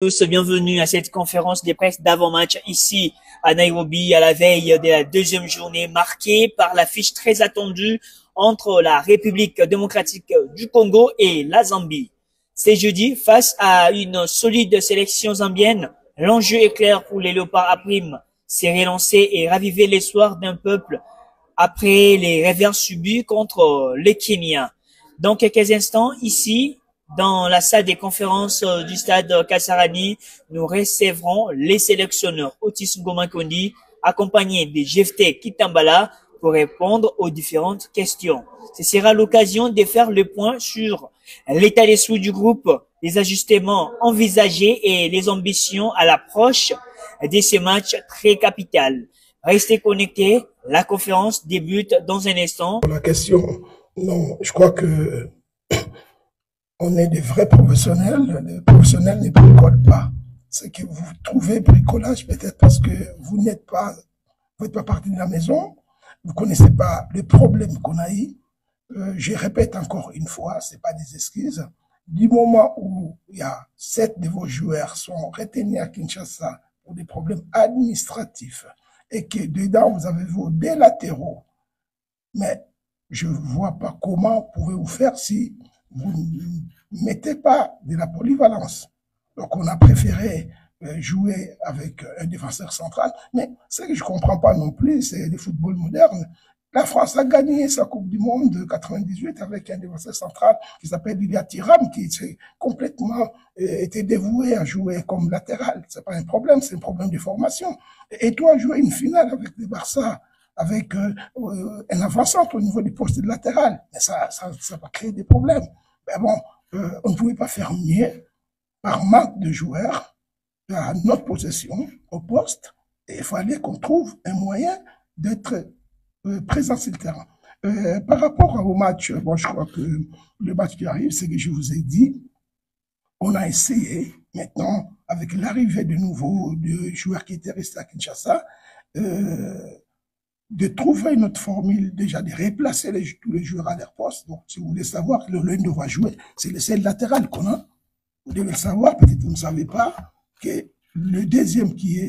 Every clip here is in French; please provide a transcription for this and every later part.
Tous, bienvenue à cette conférence de presse d'avant-match ici à Nairobi à la veille de la deuxième journée marquée par l'affiche très attendue entre la République démocratique du Congo et la Zambie. C'est jeudi, face à une solide sélection zambienne, l'enjeu est clair pour les Léopards à prime, c'est relancer et raviver l'espoir d'un peuple après les revers subis contre les Kenyans. Dans quelques instants, ici, dans la salle des conférences du stade Kasarani, nous recevrons les sélectionneurs Otis Ngoma-Kondi, accompagnés de Jefté Kitambala, pour répondre aux différentes questions. Ce sera l'occasion de faire le point sur l'état d'esprit du groupe, les ajustements envisagés et les ambitions à l'approche de ces matchs très capitaux. Restez connectés, la conférence débute dans un instant. La question, non, je crois que on est des vrais professionnels. Les professionnels ne bricolent pas. Ce que vous trouvez bricolage, peut-être parce que vous n'êtes pas partie de la maison, vous connaissez pas le problème qu'on a eu. Je répète encore une fois, c'est pas des excuses. Du moment où il y a 7 de vos joueurs sont retenus à Kinshasa pour des problèmes administratifs et que dedans vous avez vos deux latéraux, mais je ne vois pas comment pouvez-vous faire si vous ne mettez pas de la polyvalence. Donc on a préféré jouer avec un défenseur central, mais ce que je ne comprends pas non plus, c'est le football moderne. La France a gagné sa Coupe du Monde de 98 avec un défenseur central qui s'appelle Ilia Tiram, qui s'est complètement été dévoué à jouer comme latéral. C'est pas un problème, c'est un problème de formation. Et toi, jouer une finale avec le Barça, avec un avant-centre au niveau du poste de latéral, mais ça va créer des problèmes. Mais bon, on ne pouvait pas faire mieux par manque de joueurs à notre possession au poste, et il fallait qu'on trouve un moyen d'être présent sur le terrain. Par rapport au match, bon, je crois que le match qui arrive, c'est que je vous ai dit, on a essayé maintenant, avec l'arrivée de nouveaux joueurs qui étaient restés à Kinshasa, de trouver notre formule, déjà de replacer tous les joueurs à leur poste. Donc, si vous voulez savoir, l'un doit jouer, c'est le seul latéral qu'on a. Vous devez le savoir, peut-être vous ne savez pas, que le deuxième qui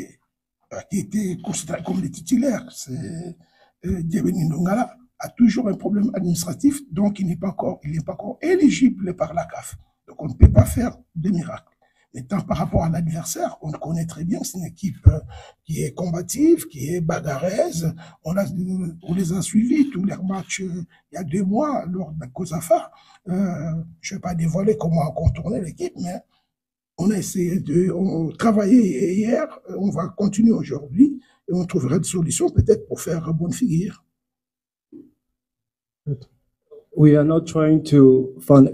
était considéré comme le titulaire, c'est Djebeni Ndongala, a toujours un problème administratif, donc il n'est pas encore éligible par la CAF. Donc on ne peut pas faire de miracle. Maintenant, par rapport à l'adversaire, on le connaît très bien, c'est une équipe qui est combative, qui est bagarreuse. On les a suivis tous les matchs il y a 2 mois lors de la COSAFA. Je ne vais pas dévoiler comment contourner l'équipe, mais on a essayé de travailler hier, on va continuer aujourd'hui, et on trouvera des solutions peut-être pour faire bonne figure. We are not trying to find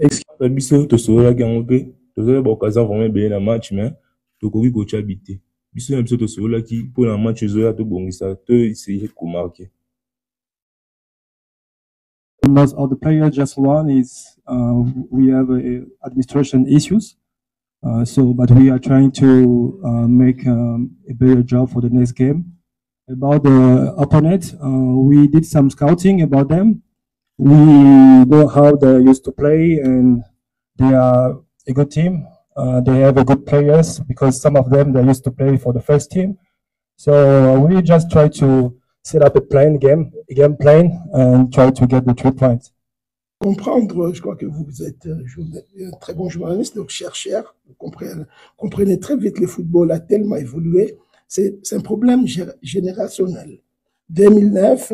biso tosola gango pe tozola bokaza vraiment bien na match mais tokoki kocha bité biso na biso tosola ki pour na match zoya to bongisa to essayer ko marquer. Most of the players, just one is we have administration issues. But we are trying to make a better job for the next game. About the opponent, we did some scouting about them. We know how they used to play, and they are a good team. They have a good players because some of them they used to play for the first team. So we just try to set up a game plan, and try to get the 3 points. Comprendre, je crois que vous êtes un très bon journaliste, donc chercheur, vous comprenez très vite le football a tellement évolué. C'est un problème générationnel. 2009,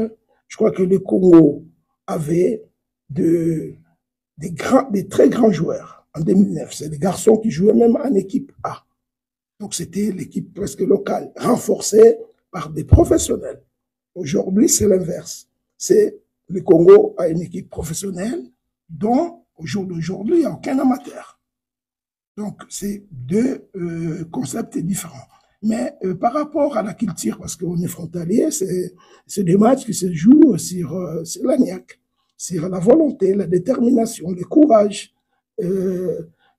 je crois que le Congo avait des très grands joueurs. En 2009, c'est des garçons qui jouaient même en équipe A. Donc c'était l'équipe presque locale, renforcée par des professionnels. Aujourd'hui, c'est l'inverse. Le Congo a une équipe professionnelle dont, au jour d'aujourd'hui, il n'y a aucun amateur. Donc, c'est 2 concepts différents. Mais par rapport à la culture, parce qu'on est frontalier, c'est des matchs qui se jouent sur la niaque, sur la volonté, la détermination, le courage.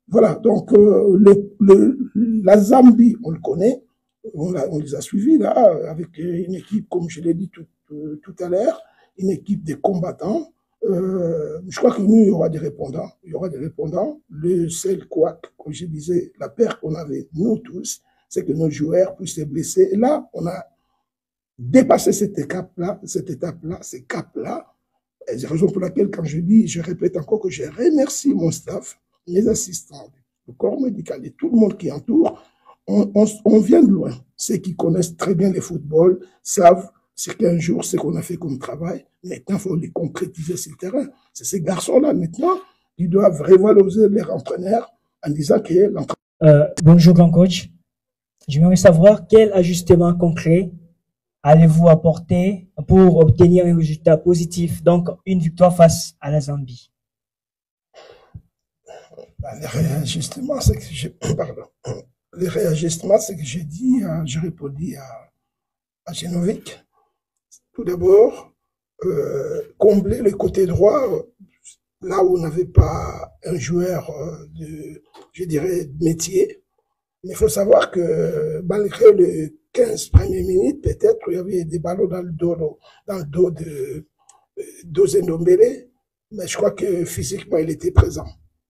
Voilà, donc la Zambie, on le connaît, on les a suivis là, avec une équipe, comme je l'ai dit tout à l'heure, une équipe de combattants. Je crois que nous, il y aura des répondants. Il y aura des répondants. Le seul couac, comme je disais, la peur qu'on avait, nous tous, c'est que nos joueurs puissent se blesser. Et là, on a dépassé cette étape-là, ces caps-là. C'est la raison pour laquelle, quand je dis, je répète encore que je remercie mon staff, mes assistants, le corps médical et tout le monde qui entoure. On vient de loin. Ceux qui connaissent très bien le football savent c'est qu'un jour, ce qu'on a fait comme travail, maintenant, il faut les concrétiser sur le terrain. C'est ces garçons-là, maintenant, qui doivent revaloriser leur entraîneur en disant que l'entraîneur... Bonjour, grand coach. J'aimerais savoir quel ajustement concret allez-vous apporter pour obtenir un résultat positif, donc une victoire face à la Zambie? Les réajustements, c'est que j'ai... Pardon. Les réajustements, c'est que j'ai dit, j'ai répondu à Genovic. Tout d'abord, combler le côté droit, là où on n'avait pas un joueur je dirais, de métier. Mais il faut savoir que malgré les 15 premières minutes, peut-être, il y avait des ballons dans le dos de Ndombele, mais je crois que physiquement, il était présent.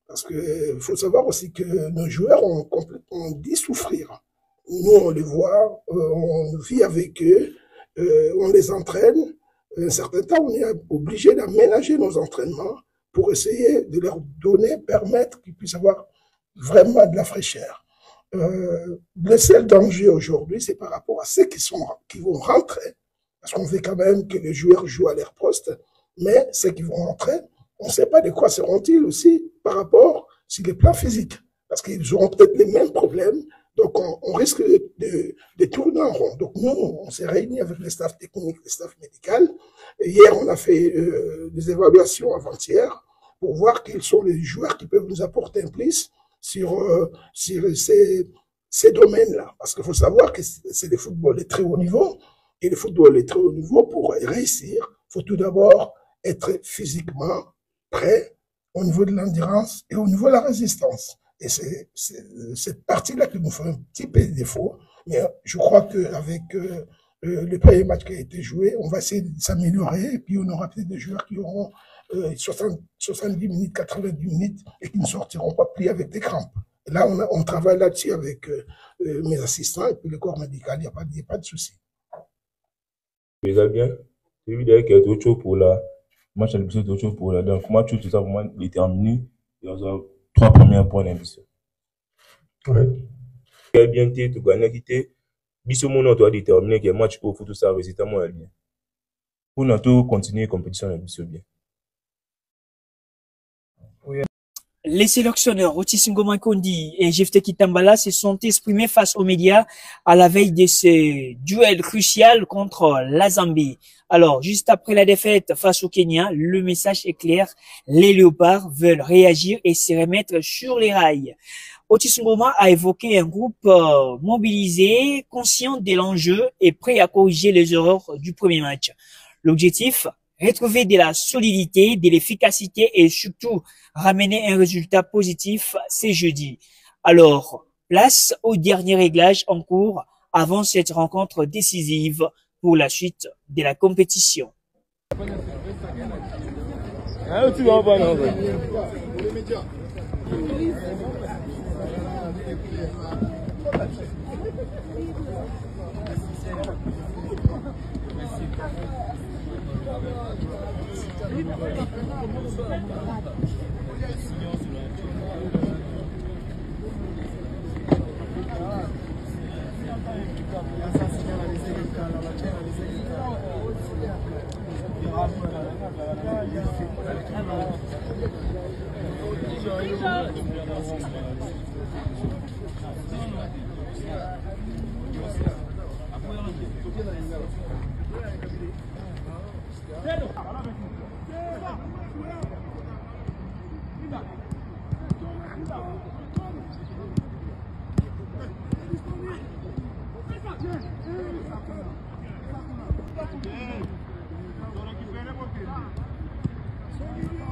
Parce que faut savoir aussi que nos joueurs ont complètement dit souffrir. Nous, on les voit, on vit avec eux, on les entraîne. Un certain temps, on est obligé d'aménager nos entraînements pour essayer de leur donner, permettre qu'ils puissent avoir vraiment de la fraîcheur. Le seul danger aujourd'hui, c'est par rapport à ceux qui vont rentrer, parce qu'on veut quand même que les joueurs jouent à leur poste, mais ceux qui vont rentrer, on ne sait pas de quoi seront-ils aussi par rapport sur le plan physique, parce qu'ils auront peut-être les mêmes problèmes. Donc, on risque de tourner en rond. Donc, nous, on s'est réunis avec le staff technique, le staff médical. Et hier, on a fait des évaluations avant-hier pour voir quels sont les joueurs qui peuvent nous apporter un plus sur ces domaines-là. Parce qu'il faut savoir que c'est le football de très haut niveau. Et le football de très haut niveau, pour réussir, il faut tout d'abord être physiquement prêt au niveau de l'endurance et au niveau de la résistance. Et c'est cette partie-là qui nous fait un petit peu de défaut. Mais je crois qu'avec le premier match qui a été joué, on va essayer de s'améliorer. Et puis, on aura peut-être des joueurs qui auront 70 minutes, 90 minutes et qui ne sortiront pas pris avec des crampes. Et là, on travaille là-dessus avec mes assistants et puis le corps médical. Il n'y a pas de souci. Déjà bien. C'est évident qu'il y a autre chose pour la match à l'épisode, autre chose pour la donc match tout ça vraiment déterminé. Dans 3 premiers points d'ambition. Oui. Très bien, tu gagnes quitté. Biso mon on doit déterminer que match pour tout ça résultat moins bien. Pour nous continuer la compétition d'ambition bien. Les sélectionneurs Otis Ngoma Kondi et Jephté Kitambala se sont exprimés face aux médias à la veille de ce duel crucial contre la Zambie. Alors, juste après la défaite face au Kenya, le message est clair. Les Léopards veulent réagir et se remettre sur les rails. Otis Ngoma a évoqué un groupe mobilisé, conscient de l'enjeu et prêt à corriger les erreurs du premier match. L'objectif, retrouver de la solidité, de l'efficacité et surtout ramener un résultat positif ce jeudi. Alors, place au dernier réglage en cours avant cette rencontre décisive pour la suite de la compétition.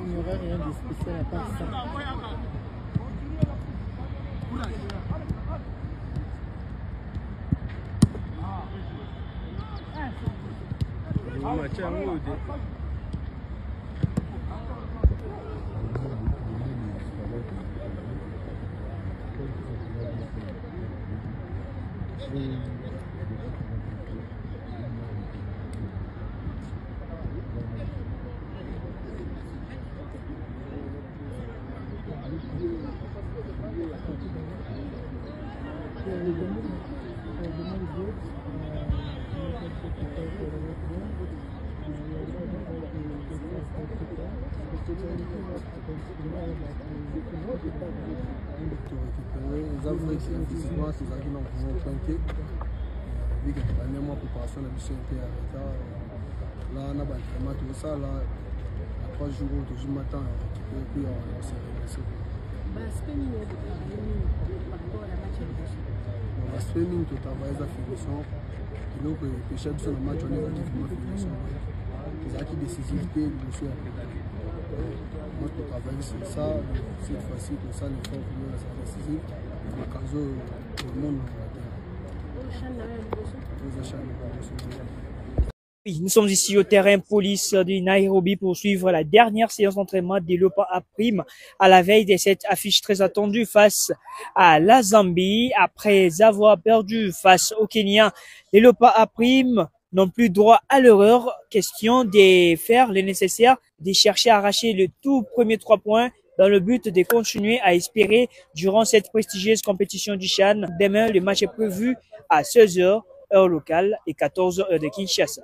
Il n'y aurait rien de spécial à part ça. Là, on a vraiment tout ça. Là, 3 jours, tout le matin, puis on s'est réveillé. L'aspect mine, tout travail, la finition. Et donc, le péché de ce match, on est relativement finition. Les acquis décisifs, le soir. Moi, je travaille sur ça. Cette fois-ci, comme ça, les forces vont être décisives. Le cas où le monde va Oui, nous sommes ici au terrain police de Nairobi pour suivre la dernière séance d'entraînement des Leopards A Prime à la veille de cette affiche très attendue face à la Zambie. Après avoir perdu face au Kenya, les Leopards A Prime n'ont plus droit à l'erreur. Question de faire le nécessaire, de chercher à arracher le tout premier 3 points dans le but de continuer à espérer durant cette prestigieuse compétition du CHAN. Demain, le match est prévu à 16h, heure locale, et 14h de Kinshasa.